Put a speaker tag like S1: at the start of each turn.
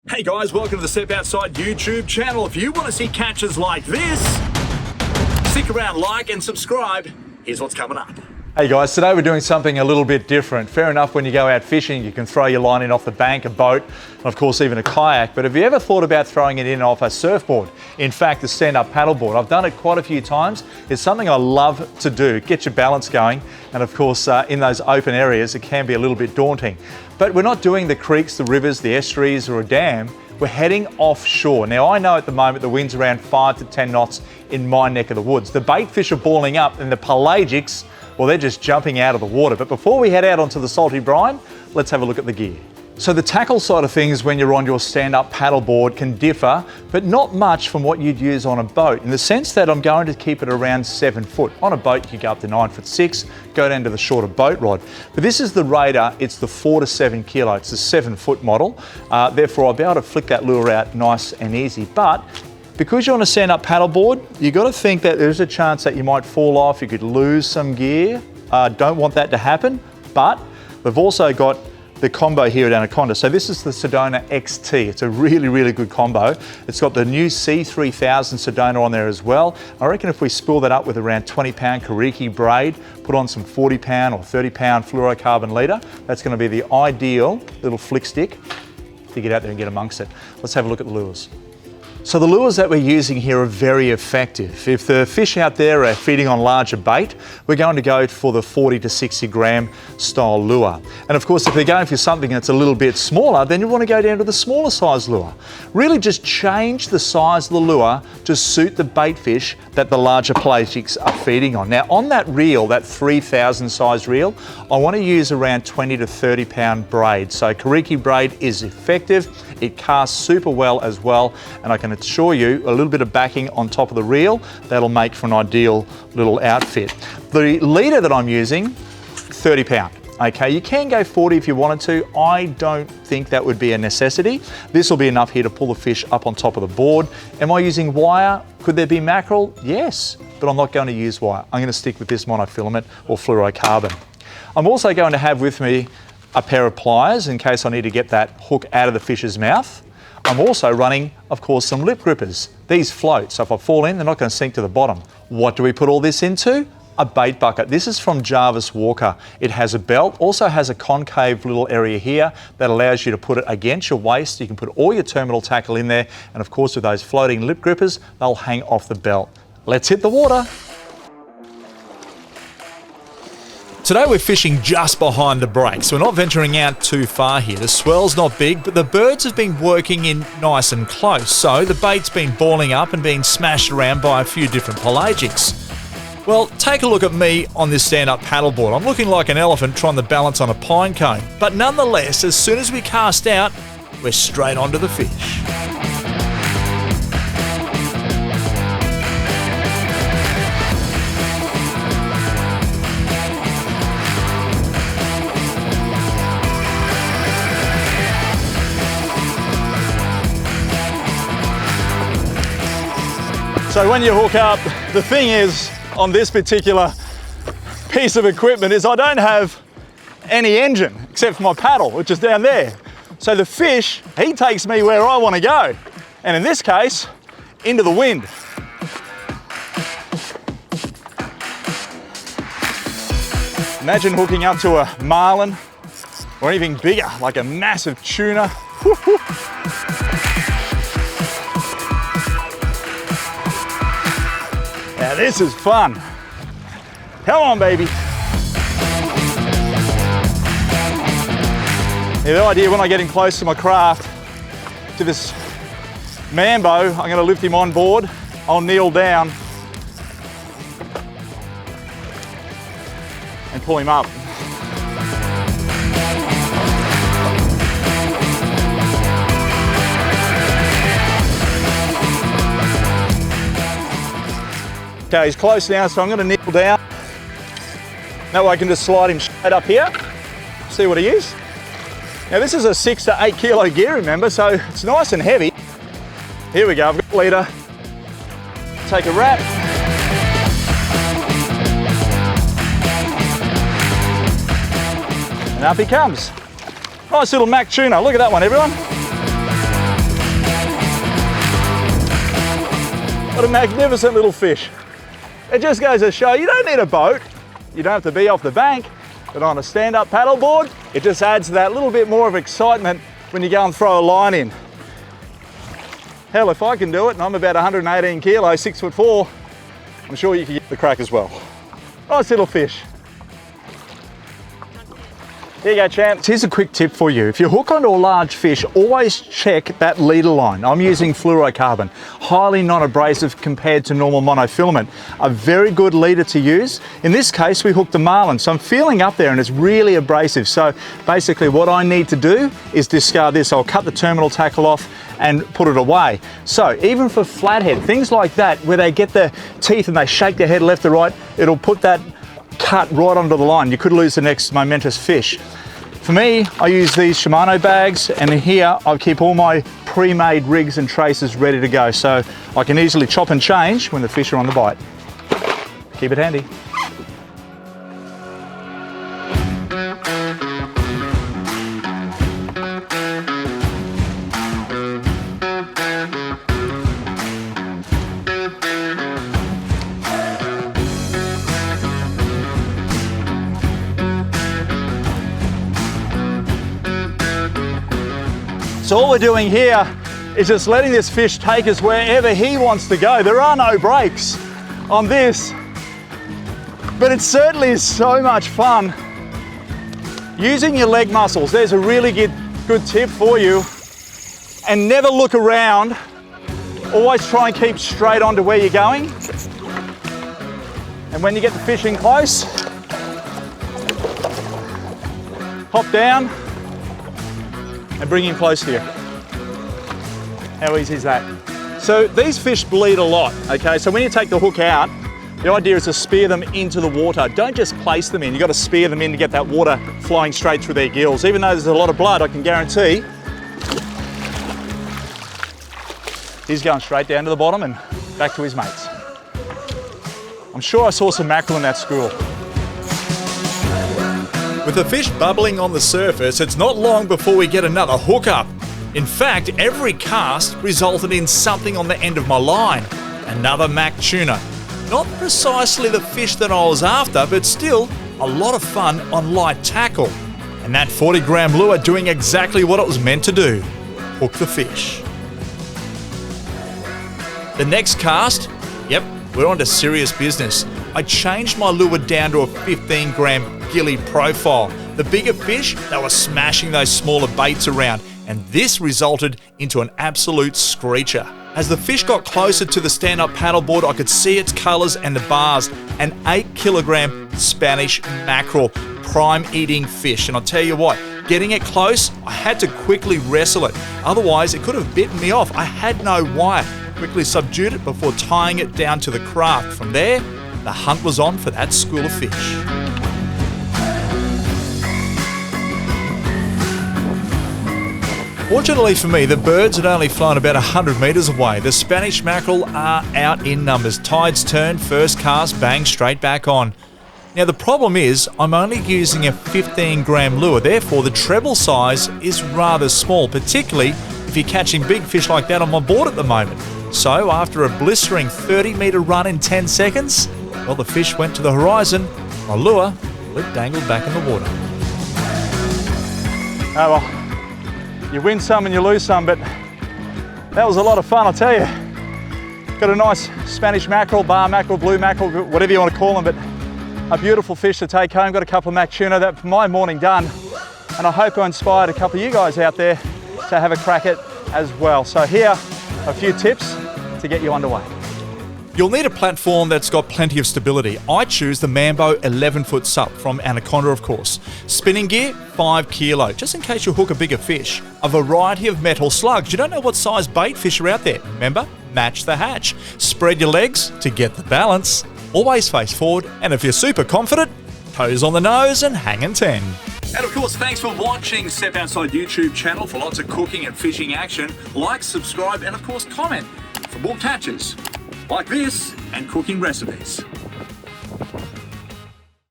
S1: Hey guys, welcome to the Step Outside YouTube channel. If you want to see catches like this, stick around, like and subscribe. Here's what's coming up.
S2: Hey guys, today we're doing something a little bit different. Fair enough, when you go out fishing, you can throw your line in off the bank, a boat, and of course even a kayak. But have you ever thought about throwing it in off a surfboard? In fact, a stand-up paddleboard. I've done it quite a few times. It's something I love to do. Get your balance going. And of course, in those open areas, it can be a little bit daunting. But we're not doing the creeks, the rivers, the estuaries, or a dam. We're heading offshore. Now, I know at the moment the wind's around 5 to 10 knots in my neck of the woods. The bait fish are balling up and the pelagics, well, they're just jumping out of the water. But before we head out onto the salty brine, let's have a look at the gear. So the tackle side of things when you're on your stand-up paddleboard can differ, but not much from what you'd use on a boat, in the sense that I'm going to keep it around 7 foot. On a boat, you go up to 9'6", go down to the shorter boat rod. But this is the Raider, it's the 4 to 7 kilo, it's a 7 foot model. Therefore, I'll be able to flick that lure out nice and easy. But because you're on a stand-up paddleboard, you've got to think that there's a chance that you might fall off, you could lose some gear. Don't want that to happen, but we've also got the combo here at Anaconda. So this is the Sedona XT. It's a really, really good combo. It's got the new C3000 Sedona on there as well. I reckon if we spool that up with around 20-pound Kariki braid, put on some 40-pound or 30-pound fluorocarbon leader, that's going to be the ideal little flick stick to get out there and get amongst it. Let's have a look at the lures. So the lures that we're using here are very effective. If the fish out there are feeding on larger bait, we're going to go for the 40 to 60 gram style lure. And of course, if they're going for something that's a little bit smaller, then you want to go down to the smaller size lure. Really just change the size of the lure to suit the bait fish that the larger pelagics are feeding on. Now on that reel, that 3000 size reel, I want to use around 20 to 30 pound braid. So Kariki braid is effective. It casts super well as well, and I can assure you a little bit of backing on top of the reel, that'll make for an ideal little outfit. The leader that I'm using, 30 pound. Okay, you can go 40 if you wanted to. I don't think that would be a necessity. This will be enough here to pull the fish up on top of the board. Am I using wire? Could there be mackerel? Yes, but I'm not going to use wire. I'm going to stick with this monofilament or fluorocarbon. I'm also going to have with me a pair of pliers in case I need to get that hook out of the fish's mouth. I'm also running, of course, some lip grippers. These float, so if I fall in, they're not going to sink to the bottom. What do we put all this into? A bait bucket. This is from Jarvis Walker. It has a belt, also has a concave little area here that allows you to put it against your waist. You can put all your terminal tackle in there, and of course with those floating lip grippers, they'll hang off the belt. Let's hit the water. Today we're fishing just behind the break, so we're not venturing out too far here. The swell's not big, but the birds have been working in nice and close, so the bait's been balling up and being smashed around by a few different pelagics. Well, take a look at me on this stand-up paddleboard. I'm looking like an elephant trying to balance on a pine cone, but nonetheless, as soon as we cast out, we're straight onto the fish. So when you hook up, the thing is, on this particular piece of equipment is I don't have any engine except for my paddle, which is down there. So the fish, he takes me where I want to go. And in this case, into the wind. Imagine hooking up to a marlin or anything bigger, like a massive tuna. Now this is fun. Come on, baby. Now, the idea when I get in close to my craft, to this Mambo, I'm going to lift him on board. I'll kneel down and pull him up. Okay, he's close now, so I'm going to kneel down. That way I can just slide him straight up here. See what he is. Now this is a 6 to 8 kilo gear, remember, so it's nice and heavy. Here we go, I've got a leader. Take a wrap. And up he comes. Nice little Mac tuna, look at that one, everyone. What a magnificent little fish. It just goes to show you don't need a boat. You don't have to be off the bank, but on a stand-up paddleboard, it just adds that little bit more of excitement when you go and throw a line in. Hell, if I can do it, and I'm about 118 kilos, 6'4", I'm sure you can get the crack as well. Nice little fish. Here you go, champ. Here's a quick tip for you. If you hook onto a large fish, always check that leader line. I'm using fluorocarbon, highly non-abrasive compared to normal monofilament. A very good leader to use. In this case, we hooked the marlin, so I'm feeling up there and it's really abrasive. So basically what I need to do is discard this. I'll cut the terminal tackle off and put it away. So even for flathead, things like that, where they get the teeth and they shake their head left to right, it'll put that cut right onto the line. You could lose the next momentous fish. For me, I use these Shimano bags, and in here I keep all my pre-made rigs and traces ready to go, so I can easily chop and change when the fish are on the bite. Keep it handy. So all we're doing here is just letting this fish take us wherever he wants to go. There are no brakes on this, but it certainly is so much fun. Using your leg muscles, there's a really good tip for you. And never look around. Always try and keep straight on to where you're going. And when you get the fish in close, hop down and bring him close to you. How easy is that? So these fish bleed a lot, okay? So when you take the hook out, the idea is to spear them into the water. Don't just place them in, you've got to spear them in to get that water flowing straight through their gills. Even though there's a lot of blood, I can guarantee he's going straight down to the bottom and back to his mates. I'm sure I saw some mackerel in that school.
S1: With the fish bubbling on the surface, it's not long before we get another hookup. In fact, every cast resulted in something on the end of my line. Another Mac tuna. Not precisely the fish that I was after, but still a lot of fun on light tackle. And that 40-gram lure doing exactly what it was meant to do. Hook the fish. The next cast, yep, we're on to serious business. I changed my lure down to a 15-gram gilly profile. The bigger fish, they were smashing those smaller baits around, and this resulted into an absolute screecher. As the fish got closer to the stand-up paddleboard, I could see its colours and the bars. An 8-kilogram Spanish mackerel, prime-eating fish. And I'll tell you what, getting it close, I had to quickly wrestle it. Otherwise, it could have bitten me off. I had no wire. Quickly subdued it before tying it down to the craft. From there, the hunt was on for that school of fish. Fortunately for me, the birds had only flown about 100 metres away. The Spanish mackerel are out in numbers. Tides turn, first cast, bang, straight back on. Now the problem is, I'm only using a 15-gram lure, therefore the treble size is rather small, particularly if you're catching big fish like that on my board at the moment. So after a blistering 30-metre run in 10 seconds, well, the fish went to the horizon. My lure, it dangled back in the water.
S2: Oh well. You win some and you lose some, but that was a lot of fun, I'll tell you. Got a nice Spanish mackerel, bar mackerel, blue mackerel, whatever you want to call them, but a beautiful fish to take home. Got a couple of Mac tuna. That's my morning done. And I hope I inspired a couple of you guys out there to have a crack at as well. So here, a few tips to get you underway.
S1: You'll need a platform that's got plenty of stability. I choose the Mambo 11-foot SUP from Anaconda, of course. Spinning gear, 5 kilo, just in case you hook a bigger fish. A variety of metal slugs. You don't know what size bait fish are out there. Remember, match the hatch. Spread your legs to get the balance. Always face forward, and if you're super confident, toes on the nose and hanging 10. And of course, thanks for watching Step Outside YouTube channel for lots of cooking and fishing action. Like, subscribe, and of course, comment for more catches like this and cooking recipes.